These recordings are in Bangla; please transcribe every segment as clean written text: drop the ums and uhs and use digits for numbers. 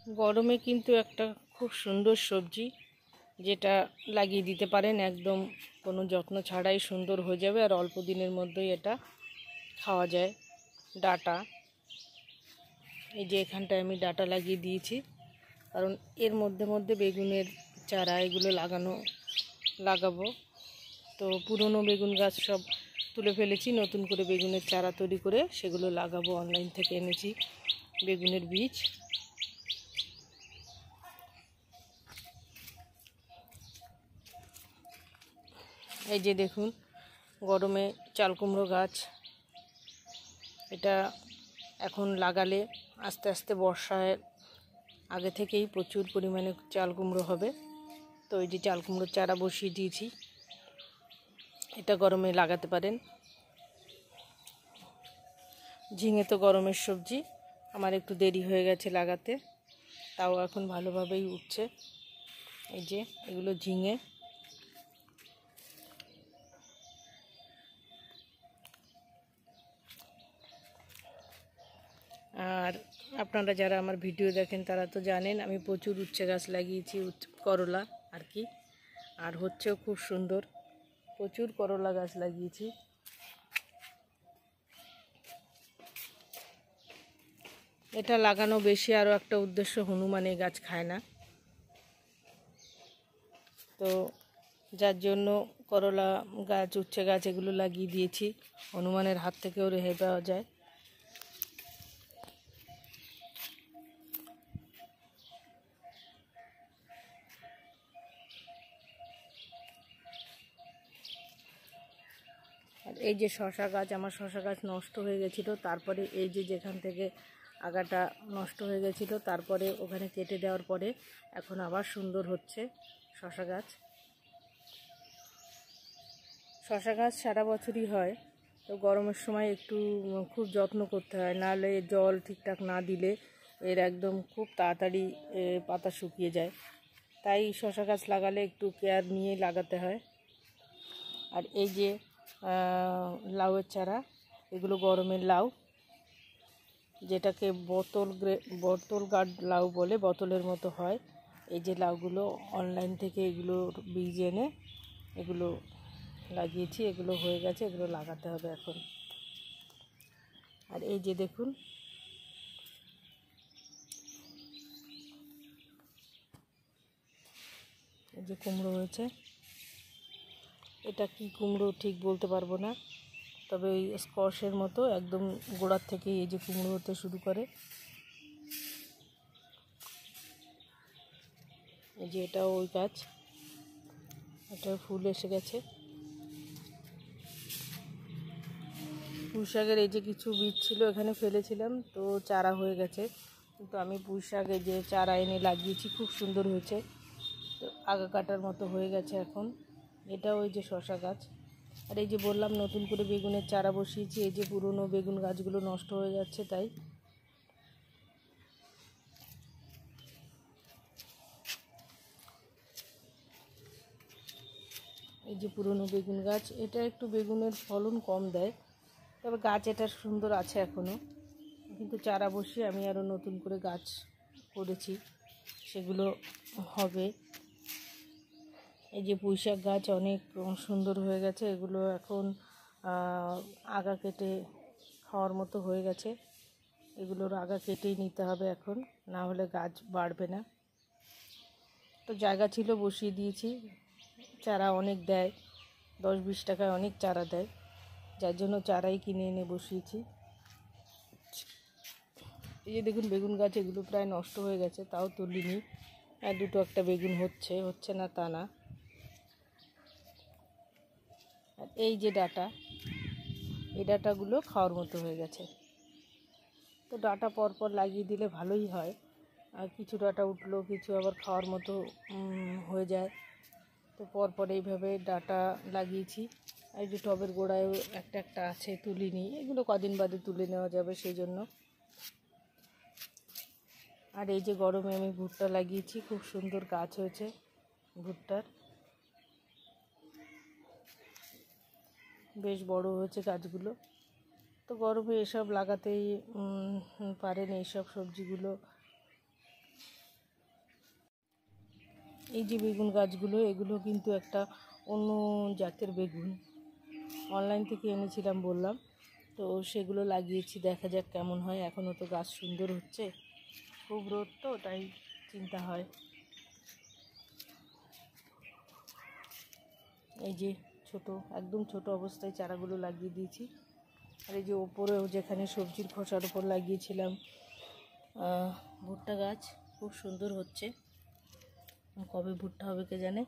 গরমে কিন্তু একটা খুব সুন্দর সবজি, যেটা লাগিয়ে দিতে পারেন, একদম কোনো যত্ন ছাড়াই সুন্দর হয়ে যাবে আর অল্প দিনের মধ্যেই এটা খাওয়া যায়। ডাঁটা, এই যে এখানটায় আমি ডাঁটা লাগিয়ে দিয়েছি, কারণ এর মধ্যে মধ্যে বেগুনের চারা এগুলো লাগাবো। তো পুরনো বেগুন গাছ সব তুলে ফেলেছি, নতুন করে বেগুনের চারা তৈরি করে সেগুলো লাগাবো। অনলাইন থেকে এনেছি বেগুনের বীজ। এই যে দেখুন, গরমে চাল কুমড়ো গাছ, এটা এখন লাগালে আস্তে আস্তে বর্ষায় আগে থেকেই প্রচুর পরিমাণে চাল কুমড়ো হবে। তো এই যে চাল কুমড়োর চারা বসিয়ে দিয়েছি, এটা গরমে লাগাতে পারেন। ঝিঙে তো গরমের সবজি, আমার একটু দেরি হয়ে গেছে লাগাতে, তাও এখন ভালোভাবেই উঠছে। এই যে এগুলো ঝিঙে। আর আপনারা যারা আমার ভিডিও দেখেন তারা তো জানেন আমি প্রচুর উচ্ছে গাছ লাগিয়েছি, করলা আর কি, আর হচ্ছেও খুব সুন্দর। প্রচুর করলা গাছ লাগিয়েছি। এটা লাগানো বেশি আরও একটা উদ্দেশ্য, হনুমান এই গাছ খায় না, তো যার জন্য করলা গাছ, উচ্ছে গাছ এগুলো লাগিয়ে দিয়েছি, হনুমানের হাত থেকেও রেহাই পাওয়া যায়। আর এই যে শশা গাছ, আমার শশা গাছ নষ্ট হয়ে গেছিলো, তারপরে এই যে যেখান থেকে আগাটা নষ্ট হয়ে গেছিলো, তারপরে ওখানে কেটে দেওয়ার পরে এখন আবার সুন্দর হচ্ছে শশা গাছ। শশা গাছ সারা বছরই হয়, তো গরমের সময় একটু খুব যত্ন করতে হয়, নাহলে জল ঠিকঠাক না দিলে এর একদম খুব তাড়াতাড়ি পাতা শুকিয়ে যায়। তাই শশা গাছ লাগালে একটু কেয়ার নিয়ে লাগাতে হয়। আর এই যে লাউয়ের চারা, এগুলো গরমের লাউ, যেটাকে বোতল গার্ড লাউ বলে, বোতলের মতো হয়। এই যে লাউগুলো অনলাইন থেকে এগুলো বীজ এনে এগুলো লাগিয়েছি, এগুলো হয়ে গেছে, এগুলো লাগাতে হবে এখন। আর এই যে দেখুন, এই যে কুমড়ো হয়েছে, এটা কি কুমড়ো ঠিক বলতে পারবো না, তবে ওই স্কোয়াশের মতো একদম গোড়ার থেকে এই যে কুমড়ো হতে শুরু করে। এই যে এটাও ওই গাছ, এটা ফুল এসে গেছে। পুঁই শাকের এই যে কিছু বীজ ছিল এখানে ফেলেছিলাম, তো চারা হয়ে গেছে, কিন্তু আমি পুঁই শাকের যে চারা এনে লাগিয়েছি খুব সুন্দর হয়েছে, তো আগা কাটার মতো হয়ে গেছে এখন। এটাও ওই যে শশা গাছ। আর এই যে বললাম নতুন করে বেগুনের চারা বসিয়েছি, এই যে পুরনো বেগুন গাছগুলো নষ্ট হয়ে যাচ্ছে, তাই এই যে পুরনো বেগুন গাছ, এটা একটু বেগুনের ফলন কম দেয়, তবে গাছ এটার সুন্দর আছে এখনও, কিন্তু চারা বসিয়ে আমি আরও নতুন করে গাছ করেছি, সেগুলো হবে। এই যে পুঁই শাক গাছ অনেক সুন্দর হয়ে গেছে, এগুলো এখন আগা কেটে খাওয়ার মতো হয়ে গেছে, এগুলোর আগা কেটেই নিতে হবে এখন, না হলে গাছ বাড়বে না। তো জায়গা ছিল বসিয়ে দিয়েছি, চারা অনেক দেয়, 10-20 টাকায় অনেক চারা দেয়, যার জন্য চারাই কিনে এনে বসিয়েছি। এই যে দেখুন বেগুন গাছ, এগুলো প্রায় নষ্ট হয়ে গেছে, তাও তুলিনি, আর দুটো একটা বেগুন হচ্ছে না তা না। আর এই যে ডাঁটা, এই ডাঁটাগুলো খাওয়ার মতো হয়ে গেছে, তো ডাঁটা পরপর লাগিয়ে দিলে ভালোই হয়, আর কিছু ডাঁটা উঠলো, কিছু আবার খাওয়ার মতো হয়ে যায়, তো পরপর এইভাবে ডাঁটা লাগিয়েছি। আর এই যে টবের গোড়ায়ও একটা একটা আছে, তুলিনি, এগুলো কদিন বাদে তুলে নেওয়া যাবে সেই জন্য। আর এই যে গরমে আমি ভুট্টা লাগিয়েছি, খুব সুন্দর গাছ হয়েছে ভুট্টার, বেশ বড় হয়েছে গাছগুলো। তো গরমে এসব লাগাতেই পারেন, এইসব সবজিগুলো এই যে বেগুন গাছগুলো, এগুলো কিন্তু একটা অন্য জাতের বেগুন, অনলাইন থেকে এনেছিলাম বললাম, তো সেগুলো লাগিয়েছি, দেখা যাক কেমন হয়। এখনও তো গাছ সুন্দর হচ্ছে, খুব রোদ তো তাই চিন্তা হয়। এই যে ছোট, একদম ছোট অবস্থায় চারাগুলো লাগিয়ে দিয়েছি। আর এই যে ওপরেও যেখানে সবজির খোসার ওপর লাগিয়েছিলাম ভুট্টা গাছ, খুব সুন্দর হচ্ছে। কবে ভুট্টা হবে কে জানে।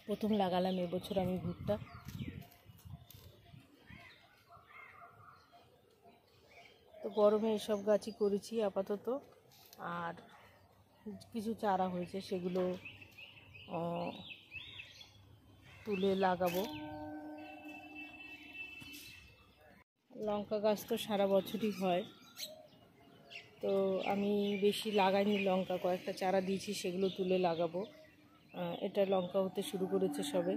প্রথম লাগালাম এবছর আমি ভুট্টা। তো গরমে এসব গাছই করেছি আপাতত। আর কিছু চারা হয়েছে, সেগুলো তুলে লাগাবো। লঙ্কা গাছ তো সারা বছরই হয়, তো আমি বেশি লাগাইনি লঙ্কা, কয়েকটা চারা দিয়েছি, সেগুলো তুলে লাগাবো। এটা লঙ্কা হতে শুরু করেছে সবে।